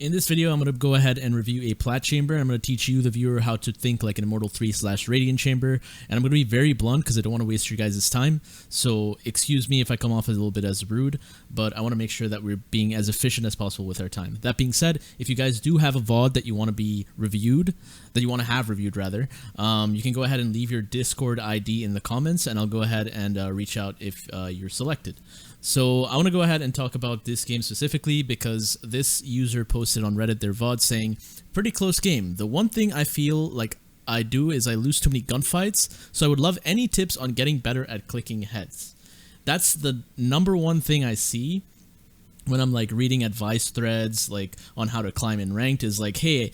In this video, I'm going to go ahead and review a Plat Chamber. I'm going to teach you, the viewer, how to think like an Immortal 3/Radiant Chamber. And I'm going to be very blunt because I don't want to waste your guys' time. So excuse me if I come off a little bit as rude, but I want to make sure that we're being as efficient as possible with our time. That being said, if you guys do have a VOD that you want to be reviewed, that you want to have reviewed rather, you can go ahead and leave your Discord ID in the comments, and I'll go ahead and reach out if you're selected. So I want to go ahead and talk about this game specifically because this user posted on Reddit their VOD saying, pretty close game. The one thing I feel like I do is I lose too many gunfights, so I would love any tips on getting better at clicking heads. That's the number one thing I see when I'm like reading advice threads like on how to climb in ranked is like, hey,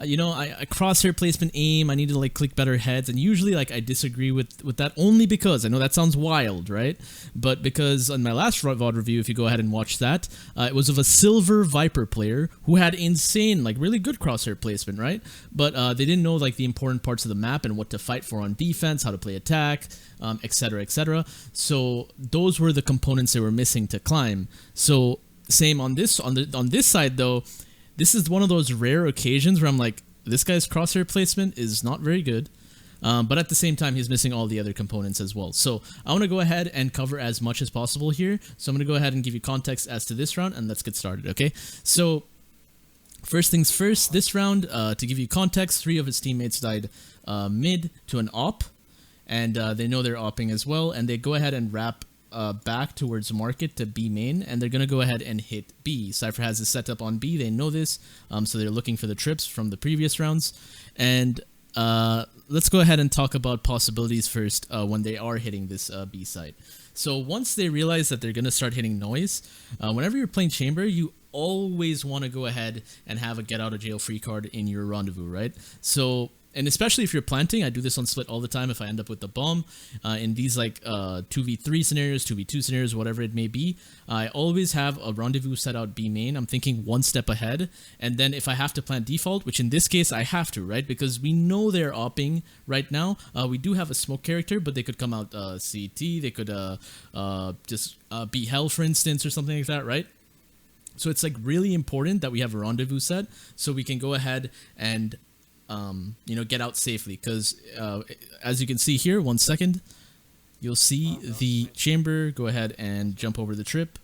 you know, I crosshair placement aim, I need to like click better heads, and usually like I disagree with that only because I know that sounds wild, right? But because on my last VOD review, if you go ahead and watch that, it was of a Silver Viper player who had insane, like really good crosshair placement, right? But they didn't know like the important parts of the map and what to fight for on defense, how to play attack, etc, etc. So those were the components they were missing to climb. So same on this side though, this is one of those rare occasions where I'm like, this guy's crosshair placement is not very good, but at the same time he's missing all the other components as well. So I want to go ahead and cover as much as possible here. So I'm going to go ahead and give you context as to this round, and let's get started, okay? So first things first, this round, to give you context, 3 of his teammates died mid to an op, and they know they're opping as well, and they go ahead and wrap back towards market to B main, and they're gonna go ahead and hit B. Cypher has this set up on B, they know this, so they're looking for the trips from the previous rounds. And let's go ahead and talk about possibilities first when they are hitting this B site. So once they realize that they're gonna start hitting noise, whenever you're playing Chamber, you always want to go ahead and have a get out of jail free card in your rendezvous, right? So, and especially if you're planting, I do this on split all the time if I end up with the bomb. In these like 2v3 scenarios, 2v2 scenarios, whatever it may be, I always have a rendezvous set out B main. I'm thinking one step ahead, and then if I have to plant default, which in this case I have to, right? Because we know they're opping right now. We do have a smoke character, but they could come out CT, they could just be hell, for instance, or something like that, right? So it's like really important that we have a rendezvous set so we can go ahead and you know, get out safely, because as you can see here, 1 second, you'll see the chamber go ahead and jump over the trip,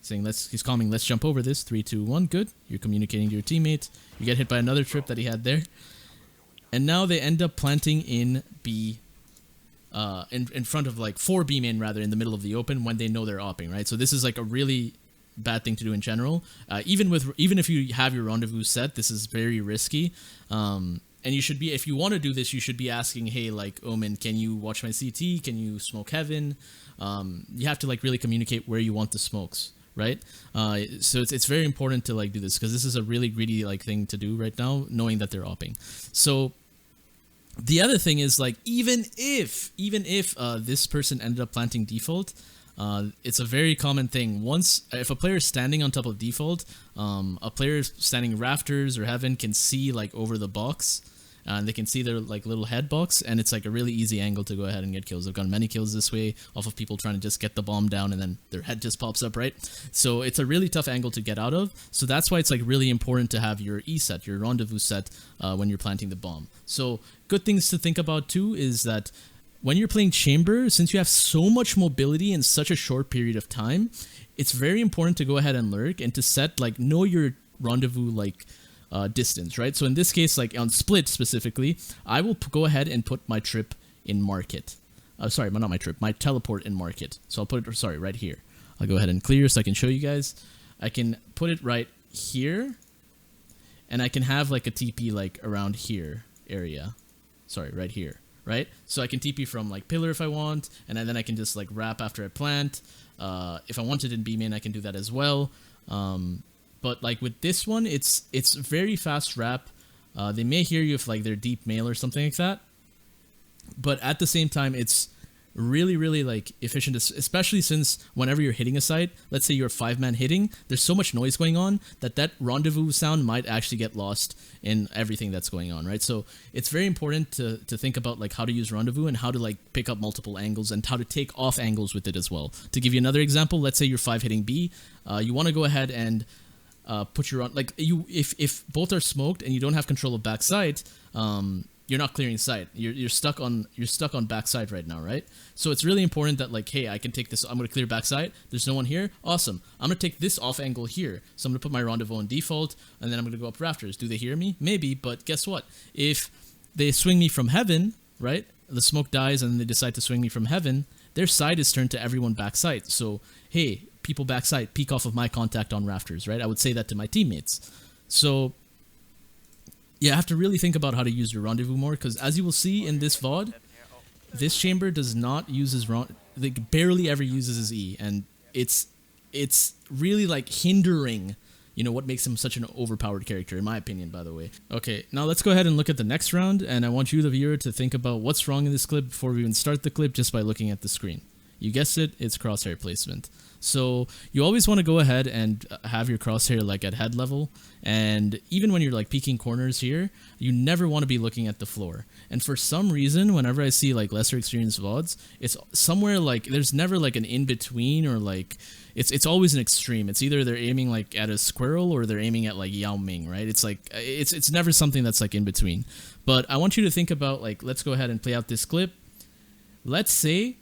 saying he's calming, let's jump over this. 3, 2, 1, good. You're communicating to your teammate. You get hit by another trip that he had there, and now they end up planting in B, in front of like 4 B main rather, in the middle of the open when they know they're opping, right? So this is like a really bad thing to do in general. Even if you have your rendezvous set, this is very risky. And you should be, if you want to do this, you should be asking, hey, like, Omen, can you watch my CT? Can you smoke heaven? You have to like really communicate where you want the smokes, right? So it's very important to like do this, because this is a really greedy like thing to do right now, knowing that they're opping. So the other thing is like, even if this person ended up planting default, it's a very common thing. If a player is standing on top of default, a player standing rafters or heaven can see like over the box, and they can see their like little head box, and it's like a really easy angle to go ahead and get kills. I've gotten many kills this way off of people trying to just get the bomb down, and then their head just pops up, right? So it's a really tough angle to get out of. So that's why it's like really important to have your E set, your rendezvous set, when you're planting the bomb. So good things to think about too is that when you're playing Chamber, since you have so much mobility in such a short period of time, it's very important to go ahead and lurk and to set, like, know your rendezvous, like, distance, right? So in this case, like, on split specifically, I will go ahead and put my trip in market. Sorry, not my trip, my teleport in market. So I'll put it, sorry, right here. I'll go ahead and clear so I can show you guys. I can put it right here, and I can have, like, a TP, like, around here area. Sorry, right here. Right, so I can TP from like pillar if I want, and then I can just like wrap after I plant. If I wanted in B main, I can do that as well. But like with this one, it's very fast wrap. They may hear you if like they're deep mail or something like that, but at the same time, it's really like efficient, especially since whenever you're hitting a site, let's say you're 5-man hitting, there's so much noise going on that rendezvous sound might actually get lost in everything that's going on, right? So it's very important to think about like how to use rendezvous and how to like pick up multiple angles and how to take off angles with it as well. To give you another example, let's say you're 5 hitting B, you want to go ahead and put your on, like you, if both are smoked and you don't have control of backside, you're not clearing side. You're stuck on backside right now, right? So it's really important that like, hey, I can take this. I'm gonna clear backside. There's no one here. Awesome. I'm gonna take this off angle here. So I'm gonna put my rendezvous on default, and then I'm gonna go up rafters. Do they hear me? Maybe, but guess what? If they swing me from heaven, right? The smoke dies, and they decide to swing me from heaven. Their side is turned to everyone backside. So hey, people backside, peek off of my contact on rafters, right? I would say that to my teammates. So yeah, I have to really think about how to use your rendezvous more, because as you will see in this VOD, this chamber does not use his like barely ever uses his E, and it's really like hindering, you know, what makes him such an overpowered character, in my opinion, by the way. Okay, now let's go ahead and look at the next round, and I want you, the viewer, to think about what's wrong in this clip before we even start the clip, just by looking at the screen. You guessed it, it's crosshair placement. So you always want to go ahead and have your crosshair like at head level, and even when you're like peeking corners here, you never want to be looking at the floor. And for some reason, whenever I see like lesser experienced VODs, it's somewhere like there's never like an in-between, or like it's always an extreme. It's either they're aiming like at a squirrel or they're aiming at like Yao Ming, right? It's like it's never something that's like in between. But I want you to think about, like, let's go ahead and play out this clip. Let's say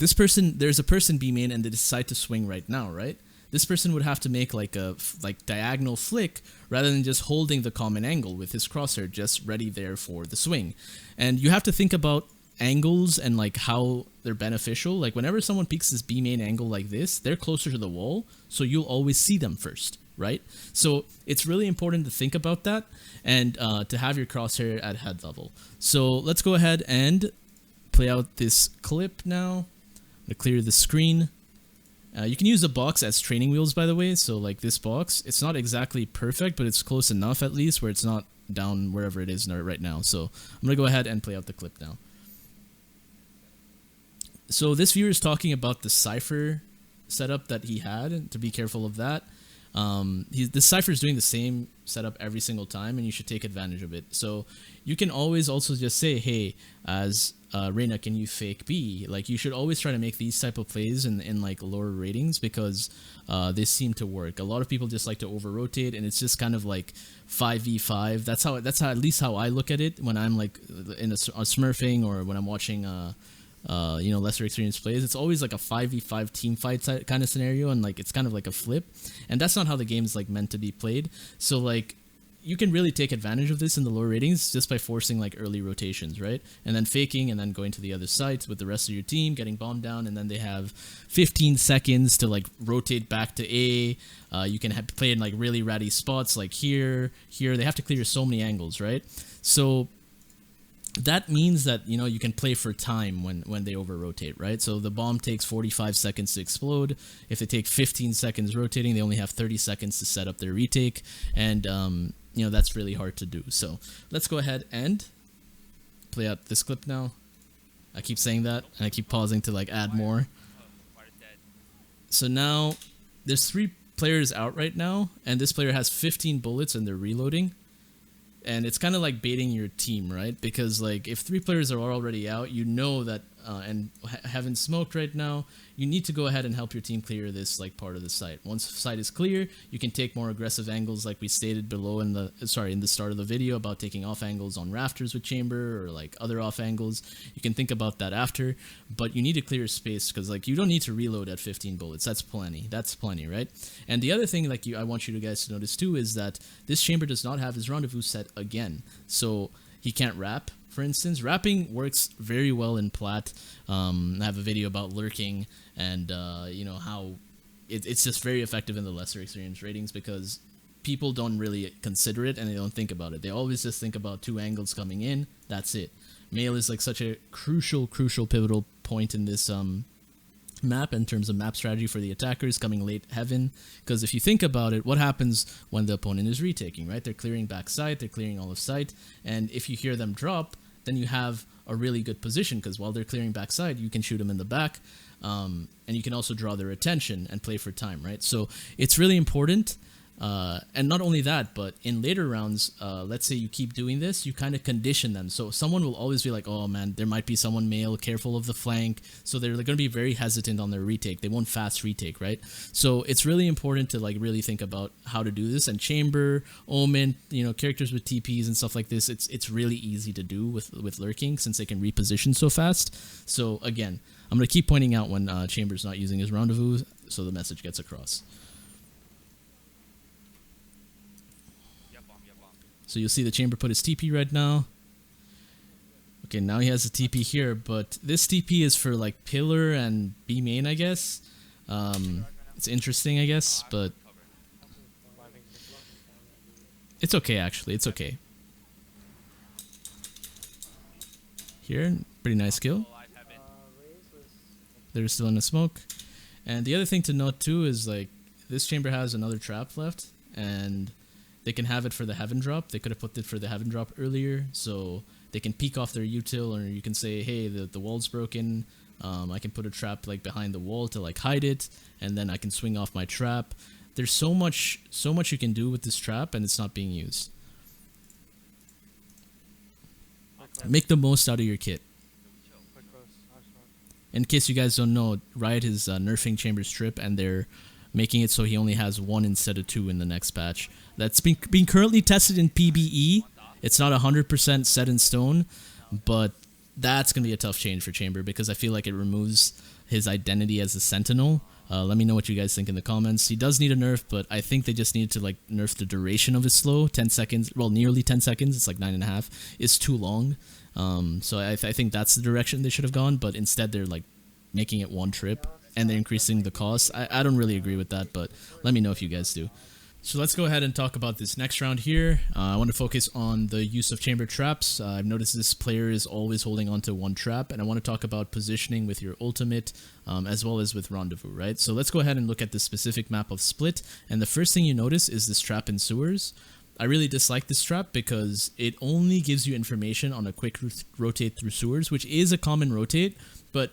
there's a person B main and they decide to swing right now, right? This person would have to make like a diagonal flick rather than just holding the common angle with his crosshair just ready there for the swing. And you have to think about angles and like how they're beneficial. Like whenever someone peeks this B main angle like this, they're closer to the wall, so you'll always see them first, right? So it's really important to think about that, and to have your crosshair at head level. So let's go ahead and play out this clip now. To clear the screen. You can use the box as training wheels, by the way. So like this box, it's not exactly perfect, but it's close enough at least where it's not down wherever it is right now. So I'm going to go ahead and play out the clip now. So this viewer is talking about the Cypher setup that he had, and to be careful of that. The Cypher is doing the same setup every single time, and you should take advantage of it. So you can always also just say, hey, as Reyna, can you fake B? Like, you should always try to make these type of plays in like lower ratings, because they seem to work. A lot of people just like to over rotate, and it's just kind of like 5v5. That's how at least how I look at it when I'm like in a smurfing, or when I'm watching you know, lesser experienced plays. It's always like a 5v5 team fight kind of scenario, and like it's kind of like a flip, and that's not how the game is like meant to be played. So like you can really take advantage of this in the lower ratings just by forcing like early rotations, right? And then faking, and then going to the other side with the rest of your team, getting bombed down, and then they have 15 seconds to like rotate back to A. You can play in like really ratty spots like here. They have to clear so many angles, right? So that means that, you know, you can play for time when they over rotate, right? So the bomb takes 45 seconds to explode. If they take 15 seconds rotating, they only have 30 seconds to set up their retake, and you know, that's really hard to do. So let's go ahead and play out this clip now. I keep saying that, and I keep pausing to like add more. So now there's 3 players out right now, and this player has 15 bullets and they're reloading. And it's kind of like baiting your team, right? Because like if 3 players are already out, you know that and haven't smoked right now, you need to go ahead and help your team clear this like part of the site. Once the site is clear, you can take more aggressive angles, like we stated below in the start of the video about taking off angles on rafters with chamber, or like other off angles. You can think about that after, but you need to clear space, because like you don't need to reload at 15 bullets. That's plenty, right? And the other thing like I want you guys to notice too is that this chamber does not have his rendezvous set again, so he can't wrap. For instance, wrapping works very well in Plat. I have a video about lurking, and you know how it's just very effective in the lesser experience ratings, because people don't really consider it and they don't think about it. They always just think about 2 angles coming in. That's it. Mail is like such a crucial pivotal point in this map in terms of map strategy for the attackers coming late heaven, because if you think about it, what happens when the opponent is retaking, right? They're clearing backside, they're clearing all of sight, and if you hear them drop, then you have a really good position, because while they're clearing backside, you can shoot them in the back, and you can also draw their attention and play for time, right? So it's really important And not only that, but in later rounds, let's say you keep doing this, you kind of condition them. So someone will always be like, oh man, there might be someone male, careful of the flank. So they're going to be very hesitant on their retake. They won't fast retake, right? So it's really important to like really think about how to do this. And Chamber, Omen, you know, characters with TPs and stuff like this, it's really easy to do with lurking since they can reposition so fast. So again, I'm going to keep pointing out when Chamber's not using his rendezvous so the message gets across. So you'll see the Chamber put his TP right now. Okay, now he has a TP here, but this TP is for like pillar and B main, I guess. It's interesting, I guess, but it's okay actually. It's okay. Here, pretty nice kill. They're still in the smoke. And the other thing to note too is like this Chamber has another trap left, and they can have it for the heaven drop. They could have put it for the heaven drop earlier, so they can peek off their util, or you can say, hey, the wall's broken. I can put a trap like behind the wall to like hide it, and then I can swing off my trap. There's so much you can do with this trap, and it's not being used. Make the most out of your kit. In case you guys don't know, Riot is nerfing Chamber's trip, and they're making it so he only has 1 instead of 2 in the next patch. That's being currently tested in PBE. It's not 100% set in stone, but that's going to be a tough change for Chamber because I feel like it removes his identity as a sentinel. Let me know what you guys think in the comments. He does need a nerf, but I think they just need to like nerf the duration of his slow. 10 seconds, well, nearly 10 seconds. It's like 9.5. Is too long. So I think that's the direction they should have gone, but instead they're like making it 1 trip and they're increasing the cost. I don't really agree with that, but let me know if you guys do. So let's go ahead and talk about this next round here. I want to focus on the use of Chamber traps. I've noticed this player is always holding on to 1 trap, and I want to talk about positioning with your ultimate as well as with rendezvous, right? So let's go ahead and look at the specific map of Split, and the first thing you notice is this trap in sewers. I really dislike this trap because it only gives you information on a quick rotate through sewers, which is a common rotate, but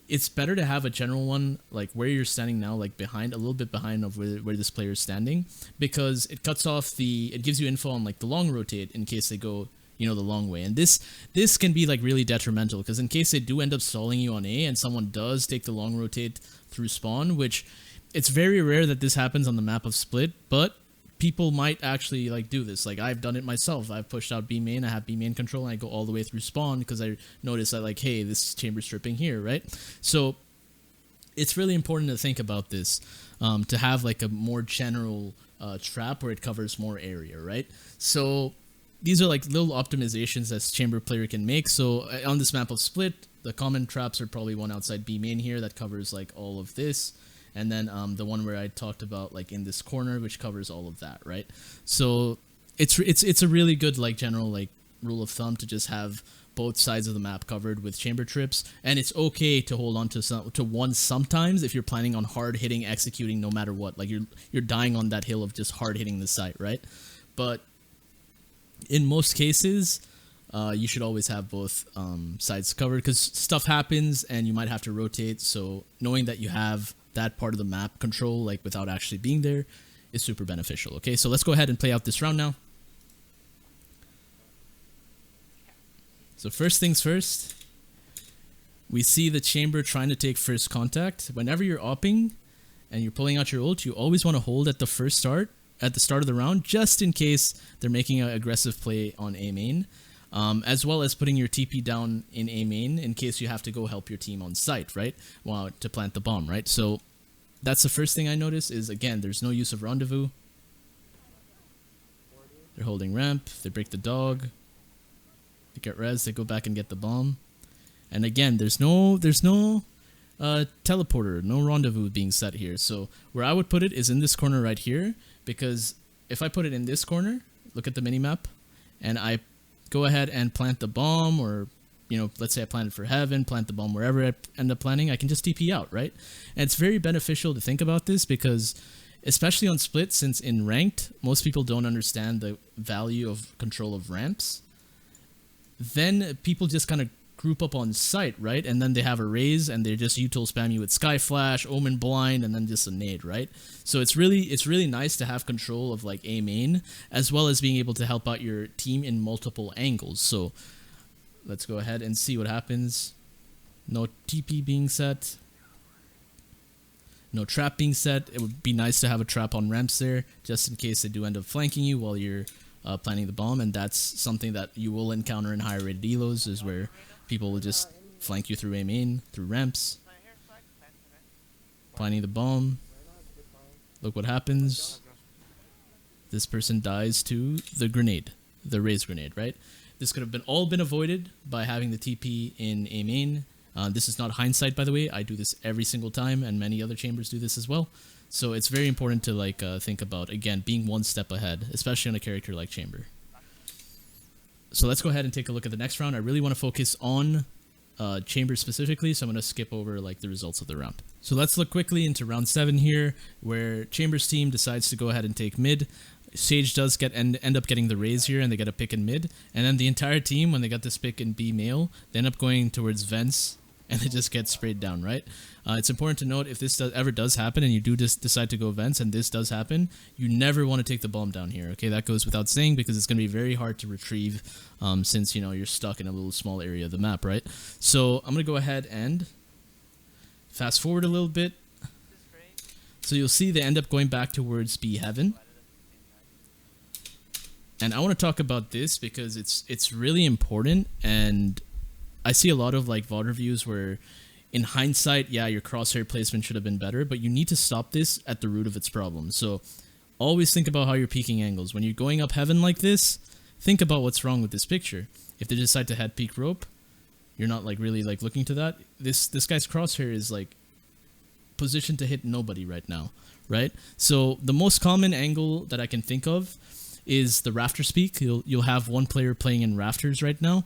it's better to have a general one like where you're standing now, like behind, a little bit behind of where this player is standing, because it cuts off it gives you info on like the long rotate in case they go, you know, the long way. And this can be like really detrimental because in case they do end up stalling you on A and someone does take the long rotate through spawn, which it's very rare that this happens on the map of Split, but people might actually like do this. Like I've done it myself. I've pushed out B main, I have B main control, and I go all the way through spawn because I notice that like, hey, this Chamber's stripping here, right? So it's really important to think about this, to have like a more general trap where it covers more area, right? So these are like little optimizations that Chamber player can make. So on this map of Split, the common traps are probably one outside B main here that covers like all of this. And then the one where I talked about like in this corner, which covers all of that, right? So it's a really good like general like rule of thumb to just have both sides of the map covered with Chamber trips, and it's okay to hold on to one sometimes if you're planning on hard hitting, executing no matter what. Like you're dying on that hill of just hard hitting the site, right? But in most cases, you should always have both sides covered because stuff happens and you might have to rotate. So knowing that you have that part of the map control like without actually being there is super beneficial. Okay, so let's go ahead and play out this round now. So first things first, we see the Chamber trying to take first contact. Whenever you're opping and you're pulling out your ult, you always want to hold at the start of the round, just in case they're making an aggressive play on A main. As well as putting your TP down in A main in case you have to go help your team on site, right? Well, to plant the bomb, right? So that's the first thing I notice is, again, there's no use of rendezvous. They're holding ramp. They break the dog. They get res. They go back and get the bomb. And again, there's no teleporter, no rendezvous being set here. So where I would put it is in this corner right here, because if I put it in this corner, look at the minimap, and I go ahead and plant the bomb, or, you know, let's say I planted for heaven, plant the bomb wherever I end up planting, I can just TP out, right? And it's very beneficial to think about this because, especially on Split, since in ranked, most people don't understand the value of control of ramps, then people just kind of group up on site, right? And then they have a raise and they just util spam you with Sky Flash, Omen Blind, and then just a nade, right? So it's really nice to have control of like A main, as well as being able to help out your team in multiple angles. So let's go ahead and see what happens. No TP being set. No trap being set. It would be nice to have a trap on ramps there, just in case they do end up flanking you while you're planting the bomb. And that's something that you will encounter in higher rated elos, is where people will just flank you through A main, through ramps. Planting the bomb. Look what happens. This person dies to the grenade, the raise grenade, right? This could have all been avoided by having the TP in A main. This is not hindsight, by the way. I do this every single time, and many other chambers do this as well. So it's very important to like think about, again, being one step ahead, especially on a character like Chamber. So let's go ahead and take a look at the next round. I really want to focus on Chamber specifically, so I'm going to skip over like the results of the round. So let's look quickly into round 7 here, where Chamber's team decides to go ahead and take mid. Sage does end up getting the raise here, and they get a pick in mid. And then the entire team, when they got this pick in B male, they end up going towards vents, and it just gets sprayed down, right? It's important to note, if this ever does happen and you do just decide to go vents and this does happen, you never want to take the bomb down here, okay? That goes without saying, because it's going to be very hard to retrieve since, you know, you're stuck in a little small area of the map, right? So I'm going to go ahead and fast forward a little bit. So you'll see they end up going back towards B heaven. And I want to talk about this because it's really important, and I see a lot of like VOD reviews where in hindsight, yeah, your crosshair placement should have been better, but you need to stop this at the root of its problem. So always think about how you're peeking angles. When you're going up heaven like this, think about what's wrong with this picture. If they decide to head peek rope, you're not like really like looking to that. This guy's crosshair is like positioned to hit nobody right now, right? So the most common angle that I can think of is the rafters peek. You'll have one player playing in rafters right now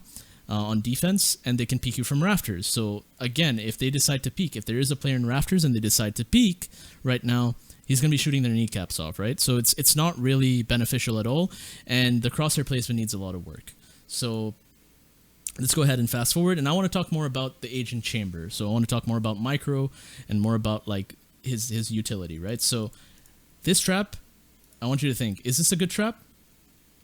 on defense, and they can peek you from rafters. So again, if they decide to peek, if there is a player in rafters and they decide to peek right now, he's going to be shooting their kneecaps off, right? So it's not really beneficial at all, and the crosshair placement needs a lot of work. So let's go ahead and fast forward, and I want to talk more about the agent chamber. So I want to talk more about micro and more about like his utility, right? So this trap, I want you to think, is this a good trap?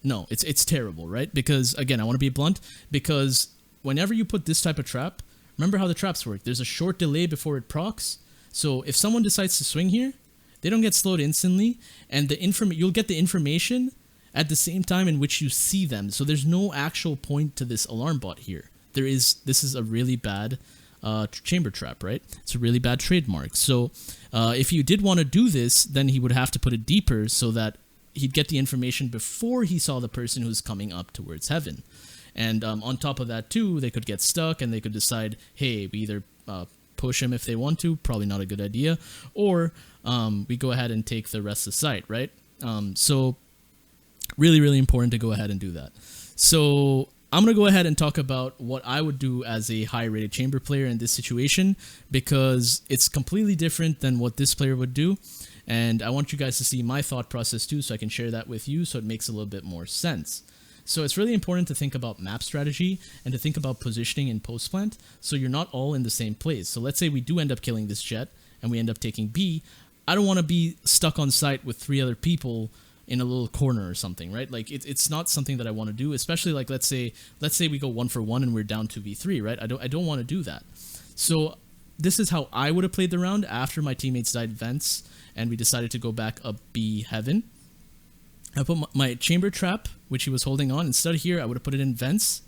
No, it's terrible, right? Because, again, I want to be blunt, because whenever you put this type of trap, remember how the traps work. There's a short delay before it procs. So if someone decides to swing here, they don't get slowed instantly, and you'll get the information at the same time in which you see them. So there's no actual point to this alarm bot here. This is a really bad chamber trap, right? It's a really bad trademark. So if you did want to do this, then he would have to put it deeper so that he'd get the information before he saw the person who's coming up towards heaven. And on top of that too, they could get stuck and they could decide, hey, we either push him if they want to, probably not a good idea, or we go ahead and take the rest of the site, right? So really, really important to go ahead and do that. So I'm going to go ahead and talk about what I would do as a high-rated chamber player in this situation, because it's completely different than what this player would do. And I want you guys to see my thought process too, so I can share that with you so it makes a little bit more sense. So it's really important to think about map strategy and to think about positioning in post-plant, so you're not all in the same place. So let's say we do end up killing this jet and we end up taking B. I don't want to be stuck on site with 3 other people in a little corner or something, right? Like it's not something that I want to do, especially like let's say we go 1-for-1 and we're down 2v3, right? I don't want to do that. So this is how I would have played the round after my teammates died vents and we decided to go back up B heaven. I put my chamber trap, which he was holding on. Instead of here, I would have put it in vents,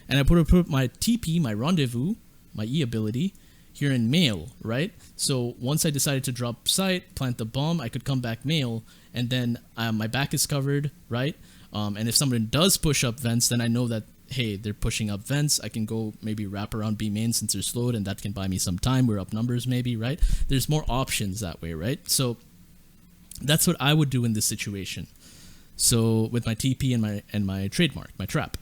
and I would have put my TP, my rendezvous, my E ability, here in male, right? So once I decided to drop sight, plant the bomb, I could come back male, and then my back is covered, right? And if someone does push up vents, then I know that, hey, they're pushing up vents. I can go maybe wrap around B main since they're slowed, and that can buy me some time. We're up numbers maybe, right? There's more options that way, right? So that's what I would do in this situation. So with my TP and my trademark, my trap.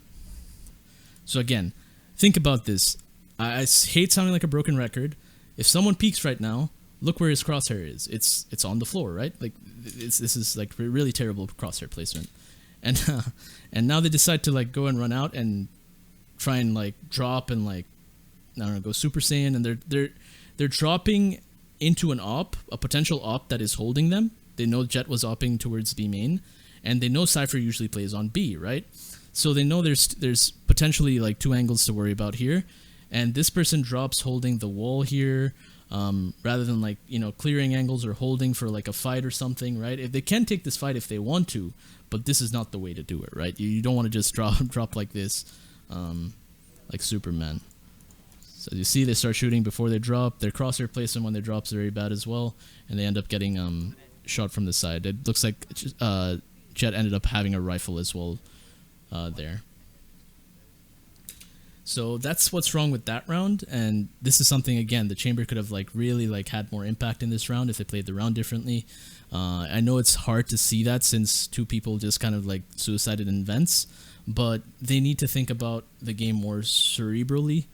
So again, think about this. I hate sounding like a broken record. If someone peeks right now, look where his crosshair is. It's on the floor, right? Like this is like really terrible crosshair placement. And and now they decide to like go and run out and try and like drop and like I don't know, go Super Saiyan, and they're dropping into an op, a potential op that is holding them. They know Jet was opping towards B main, and they know Cypher usually plays on B, right? So they know there's potentially like 2 angles to worry about here, and this person drops holding the wall here, rather than like, you know, clearing angles or holding for like a fight or something, right? If they can take this fight if they want to, but this is not the way to do it, right? You don't want to just drop like this, like Superman. So you see, they start shooting before they drop. Their crosshair placement when they drop is very bad as well, and they end up getting shot from the side. It looks like Jet ended up having a rifle as well there. So that's what's wrong with that round, and this is something, again, the Chamber could have like really like had more impact in this round if they played the round differently. I know it's hard to see that since 2 people just kind of like suicided in vents, but they need to think about the game more cerebrally.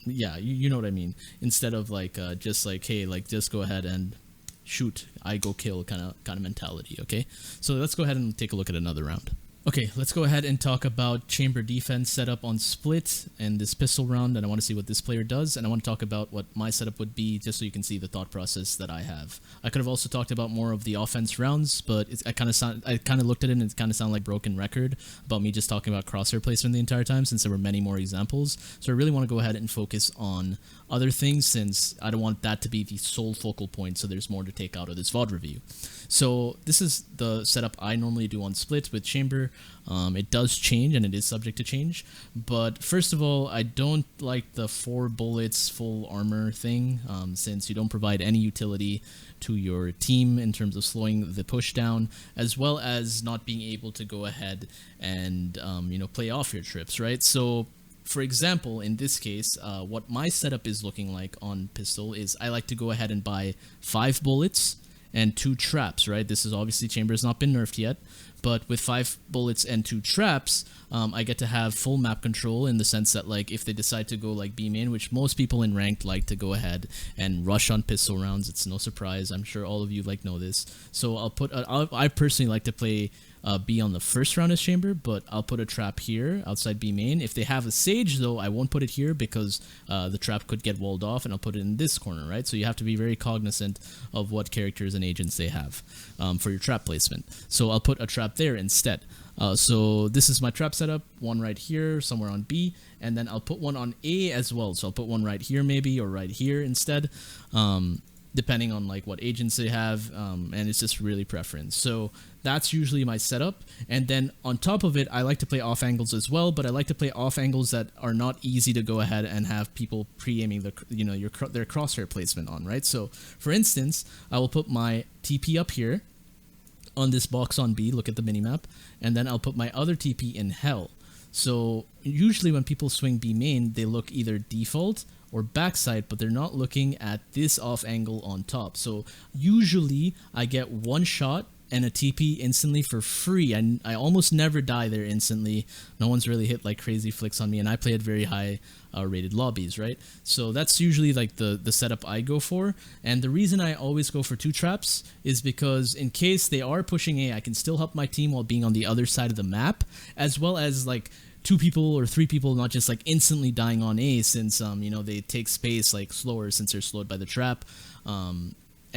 Yeah, you know what I mean. Instead of like just like, hey, like just go ahead and shoot, I go kill kind of mentality. Okay, so let's go ahead and take a look at another round. Okay, let's go ahead and talk about Chamber defense setup on split and this pistol round, and I want to see what this player does, and I want to talk about what my setup would be, just so you can see the thought process that I have. I could have also talked about more of the offense rounds, but I kind of looked at it and it kind of sounded like broken record about me just talking about crosshair placement the entire time, since there were many more examples. So I really want to go ahead and focus on other things, since I don't want that to be the sole focal point, so there's more to take out of this VOD review. So this is the setup I normally do on split with Chamber. It does change and it is subject to change, but first of all, I don't like the 4 bullets full armor thing, since you don't provide any utility to your team in terms of slowing the push down, as well as not being able to go ahead and you know, play off your trips, right? So for example, in this case, what my setup is looking like on pistol is I like to go ahead and buy 5 bullets and 2 traps, right? This is obviously, Chamber has not been nerfed yet, but with 5 bullets and 2 traps, I get to have full map control, in the sense that like if they decide to go like B main, which most people in ranked like to go ahead and rush on pistol rounds, it's no surprise. I'm sure all of you like know this. So I'll put I personally like to play B on the first round as Chamber, but I'll put a trap here outside B main. If they have a Sage though, I won't put it here because the trap could get walled off, and I'll put it in this corner, right? So you have to be very cognizant of what characters and agents they have for your trap placement. So I'll put a trap there instead. So this is my trap setup, one right here, somewhere on B, and then I'll put one on A as well. So I'll put one right here maybe, or right here instead, depending on like what agents they have, and it's just really preference. So that's usually my setup, and then on top of it, I like to play off angles as well, but I like to play off angles that are not easy to go ahead and have people pre-aiming their crosshair placement on, right? So for instance, I will put my TP up here on this box on B, look at the minimap, and then I'll put my other TP in hell. So usually when people swing B main, they look either default or backside, but they're not looking at this off angle on top. So usually I get 1 shot and a TP instantly for free. I almost never die there instantly. No one's really hit like crazy flicks on me, and I play at very high rated lobbies, right? So that's usually like the setup I go for, and the reason I always go for 2 traps is because in case they are pushing A, I can still help my team while being on the other side of the map, as well as like 2 people or 3 people not just like instantly dying on A, since you know, they take space like slower since they're slowed by the trap.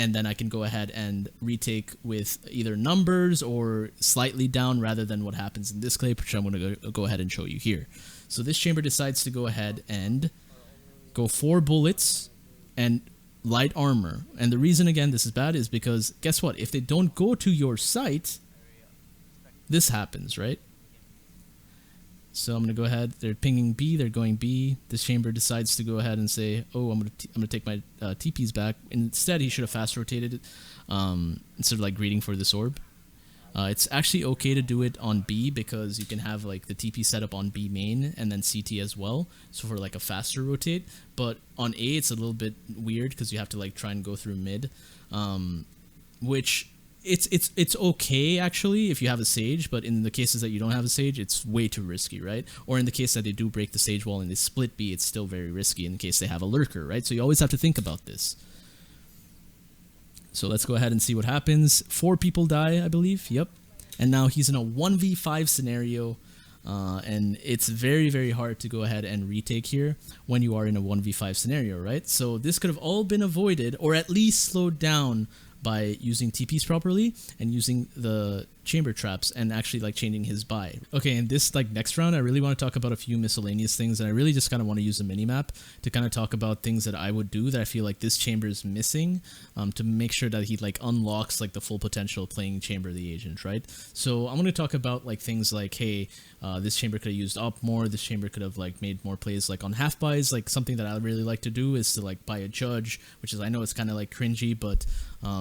And then I can go ahead and retake with either numbers or slightly down, rather than what happens in this clip, which I'm going to go ahead and show you here. So this Chamber decides to go ahead and go 4 bullets and light armor. And the reason, again, this is bad is because, guess what? If they don't go to your site, this happens, right? So I'm going to go ahead, they're pinging B, they're going B. This Chamber decides to go ahead and say, oh, I'm going to take my TPs back. Instead, he should have fast rotated it instead of like greeting for this orb. It's actually okay to do it on B, because you can have like the TP setup on B main and then CT as well, so for like a faster rotate. But on A, it's a little bit weird because you have to like try and go through mid, which it's okay actually if you have a Sage, but in the cases that you don't have a Sage, it's way too risky, right? Or in the case that they do break the Sage wall and they split B, it's still very risky in case they have a lurker, right? So you always have to think about this. So let's go ahead and see what happens. 4 people die, I believe. Yep. And now he's in a 1v5 scenario and it's very, very hard to go ahead and retake here when you are in a 1v5 scenario, right? So this could have all been avoided, or at least slowed down, by using TPs properly and using the chamber traps and actually like changing his buy. Okay, in this like next round, I really want to talk about a few miscellaneous things, and I really just kind of want to use a minimap to kind of talk about things that I would do that I feel like this chamber is missing, to make sure that he like unlocks like the full potential of playing Chamber the Agent, right? So I'm going to talk about like things like, hey, this chamber could have used op more, this chamber could have like made more plays like on half buys. Like something that I really like to do is to like buy a judge, which is, I know it's kind of like cringy, but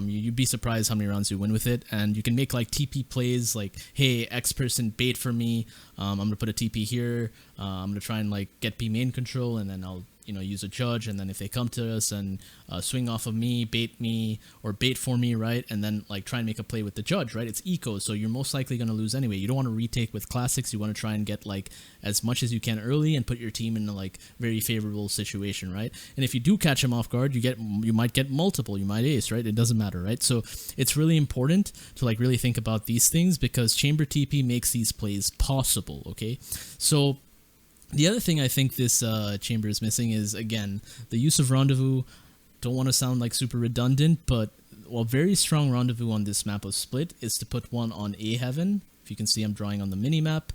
you'd be surprised how many rounds you win with it. And you can make like TP plays like, hey, X person bait for me, I'm gonna put a TP here, I'm gonna try and like get B main control, and then I'll use a judge, and then if they come to us and swing off of me, bait me, or bait for me, right, and then like try and make a play with the judge, right? It's eco, so you're most likely going to lose anyway. You don't want to retake with classics. You want to try and get like as much as you can early and put your team in a like very favorable situation, right? And if you do catch him off guard, you might get multiple, you might ace, right? It doesn't matter, right? So it's really important to like really think about these things, because chamber TP makes these plays possible. Okay, so the other thing I think this chamber is missing is, again, the use of rendezvous. Don't want to sound like super redundant, but a very strong rendezvous on this map of Split is to put one on A heaven. If you can see, I'm drawing on the mini map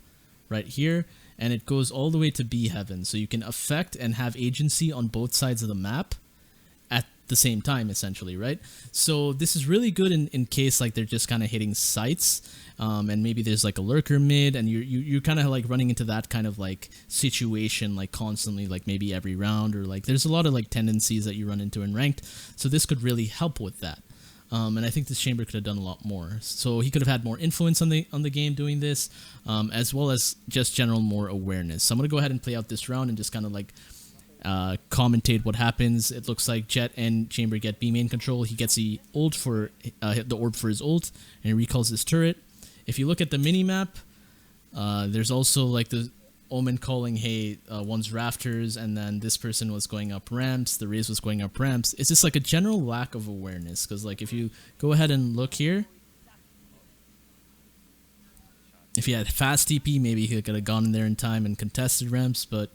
right here, and it goes all the way to B heaven, so you can affect and have agency on both sides of the map at the same time, essentially, right? So this is really good in case like they're just kind of hitting sites, and maybe there's like a lurker mid, and you're kind of like running into that kind of like situation like constantly, like maybe every round, or like there's a lot of like tendencies that you run into in ranked. So this could really help with that. And I think this chamber could have done a lot more. So he could have had more influence on the game doing this, as well as just general more awareness. So I'm gonna go ahead and play out this round and just kind of like commentate what happens. It looks like Jet and Chamber get B main control. He gets the ult for the orb for his ult, and he recalls his turret. If you look at the mini map, there's also like the Omen calling, hey, one's rafters, and then this person was going up ramps, the Raze was going up ramps. It's just like a general lack of awareness, because like if you go ahead and look here, if he had fast TP, maybe he could have gone in there in time and contested ramps, but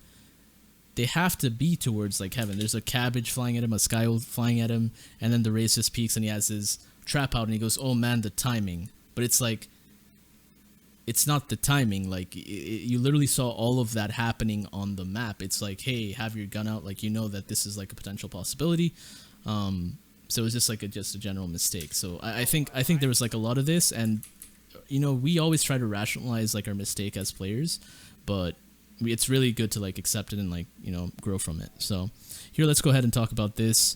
they have to be towards like heaven. There's a cabbage flying at him, a sky ult flying at him, and then the Raze just peeks and he has his trap out and he goes, oh man, the timing. But it's like, it's not the timing. Like you literally saw all of that happening on the map. It's like, hey, have your gun out, like you know that this is like a potential possibility. So it's just like a general mistake. So I think there was like a lot of this, and we always try to rationalize like our mistake as players, but it's really good to like accept it and like grow from it. So here, let's go ahead and talk about this.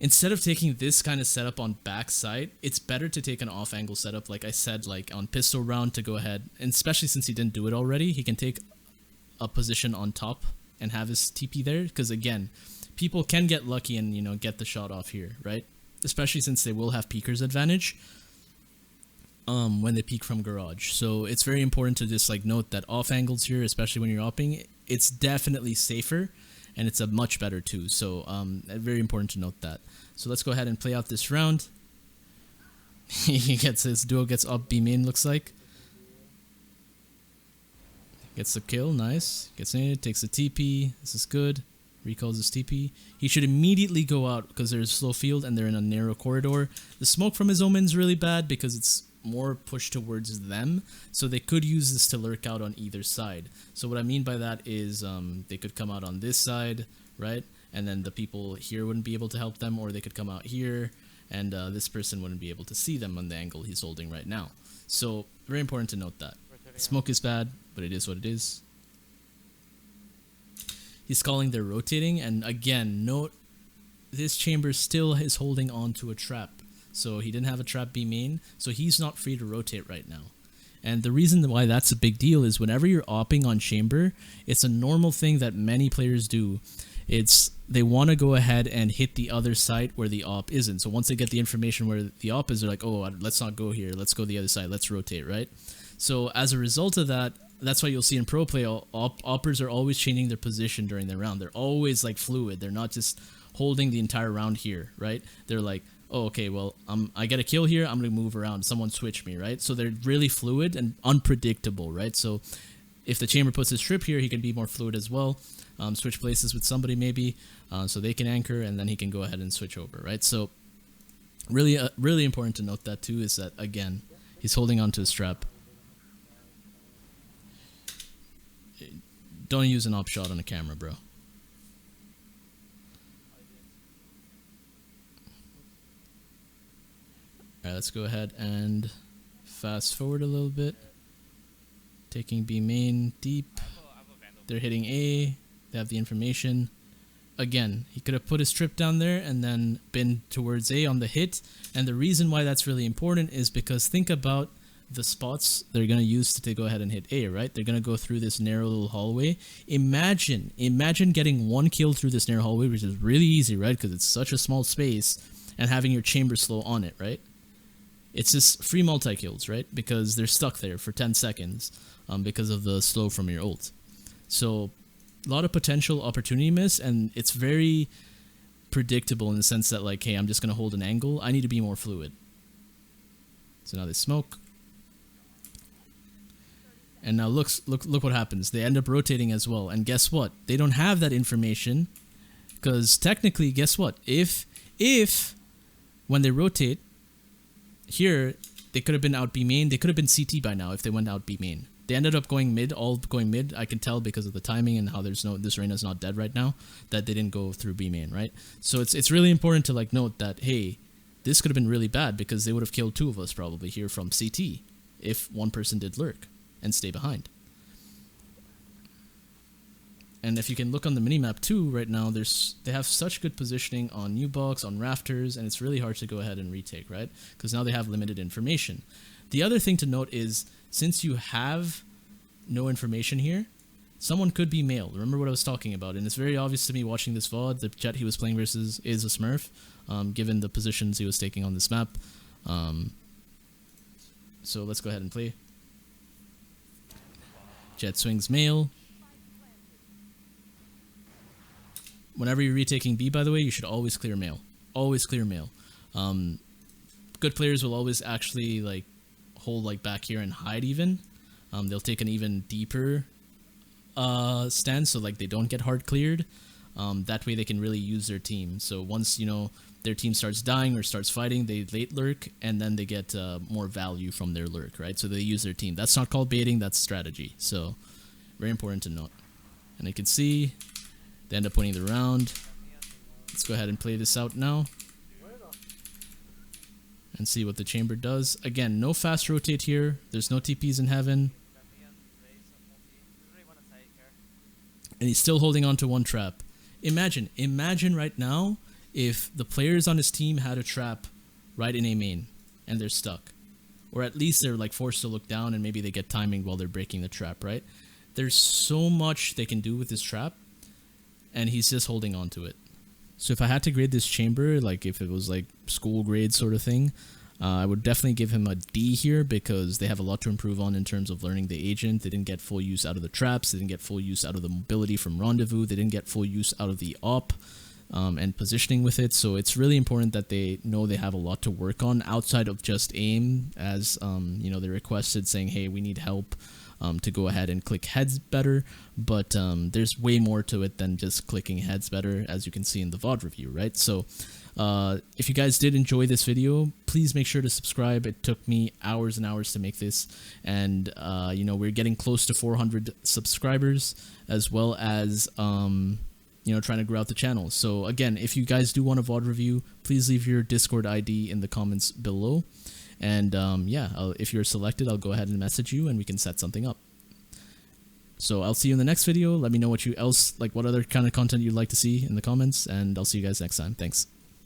Instead of taking this kind of setup on backside, it's better to take an off angle setup, like I said, like on pistol round, to go ahead, and especially since he didn't do it already, he can take a position on top and have his TP there, because again, people can get lucky and get the shot off here, right? Especially since they will have peekers advantage when they peek from garage. So it's very important to just like note that off angles here, especially when you're opping, it's definitely safer, and it's a much better too. So very important to note that. So let's go ahead and play out this round. He gets his duo, gets up B main, looks like. Gets the kill, nice. Gets in, takes the TP. This is good. Recalls his TP. He should immediately go out because there's slow field and they're in a narrow corridor. The smoke from his Omen is really bad because it's more pushed towards them, so they could use this to lurk out on either side. So what I mean by that is they could come out on this side, right, and then the people here wouldn't be able to help them, or they could come out here and this person wouldn't be able to see them on the angle he's holding right now. So very important to note that. Smoke is bad, but it is what it is. He's calling they're rotating, and again, note this chamber still is holding on to a trap. So he didn't have a trap B main, so he's not free to rotate right now. And the reason why that's a big deal is whenever you're opping on chamber, it's a normal thing that many players do. It's they want to go ahead and hit the other side where the op isn't. So once they get the information where the op is, they're like, oh, let's not go here, let's go the other side, let's rotate, right? So as a result of that, that's why you'll see in pro play, oppers are always changing their position during the round. They're always like fluid. They're not just holding the entire round here, right? They're like, oh, okay, well, I get a kill here, I'm gonna move around, someone switch me, right? So they're really fluid and unpredictable, right? So if the chamber puts his trip here, he can be more fluid as well. Switch places with somebody maybe, so they can anchor, and then he can go ahead and switch over, right? So really, really important to note that too is that, again, he's holding on to his trap. Don't use an op shot on a camera, bro. Alright, let's go ahead and fast forward a little bit. Taking B main deep. They're hitting A. They have the information. Again, he could have put his trip down there and then been towards A on the hit. And the reason why that's really important is because think about the spots they're going to use to go ahead and hit A, right? They're going to go through this narrow little hallway. Imagine getting one kill through this narrow hallway, which is really easy, right? Because it's such a small space, and having your chamber slow on it, right? It's just free multi-kills, right? Because they're stuck there for 10 seconds because of the slow from your ult. So a lot of potential opportunity miss, and it's very predictable in the sense that, like, hey, I'm just going to hold an angle. I need to be more fluid. So now they smoke. And now look what happens. They end up rotating as well. And guess what? They don't have that information because technically, guess what? If when they rotate here, they could have been out B main. They could have been CT by now if they went out B main. They ended up going mid, all going mid. I can tell because of the timing and how this Reyna's not dead right now, that they didn't go through B main, right? So it's really important to, like, note that, hey, this could have been really bad because they would have killed 2 of us probably here from CT if one person did lurk and stay behind. And if you can look on the minimap too, right now they have such good positioning on U-box, on rafters, and it's really hard to go ahead and retake, right? Because now they have limited information. The other thing to note is, since you have no information here, someone could be male. Remember what I was talking about, and it's very obvious to me watching this VOD, the Jet he was playing versus is a Smurf, given the positions he was taking on this map. So let's go ahead and play. Jet swings male. Whenever you're retaking B, by the way, you should always clear male. Always clear male. Good players will always actually, like, hold, like, back here and hide even. They'll take an even deeper stance, so, like, they don't get hard cleared. That way they can really use their team. So once, you know, their team starts dying or starts fighting, they late lurk, and then they get more value from their lurk, right? So they use their team. That's not called baiting, that's strategy. So very important to note. And you can see they end up winning the round. Let's go ahead and play this out now and see what the chamber does. Again, no fast rotate here. There's no TPs in heaven. And he's still holding on to one trap. Imagine right now if the players on his team had a trap right in A main and they're stuck. Or at least they're, like, forced to look down and maybe they get timing while they're breaking the trap, right? There's so much they can do with this trap, and he's just holding on to it. So if I had to grade this chamber, like if it was like school grade sort of thing, I would definitely give him a D here because they have a lot to improve on in terms of learning the agent. They didn't get full use out of the traps. They didn't get full use out of the mobility from Rendezvous. They didn't get full use out of the op and positioning with it. So it's really important that they know they have a lot to work on outside of just aim, as you know, they requested saying, hey, we need help to go ahead and click heads better, but there's way more to it than just clicking heads better, as you can see in the VOD review, right? So if you guys did enjoy this video, please make sure to subscribe. It took me hours and hours to make this, and you know, we're getting close to 400 subscribers, as well as you know, trying to grow out the channel. So again, if you guys do want a VOD review, please leave your Discord ID in the comments below. And yeah, if you're selected, I'll go ahead and message you and we can set something up. So I'll see you in the next video. Let me know what other kind of content you'd like to see in the comments, and I'll see you guys next time. Thanks.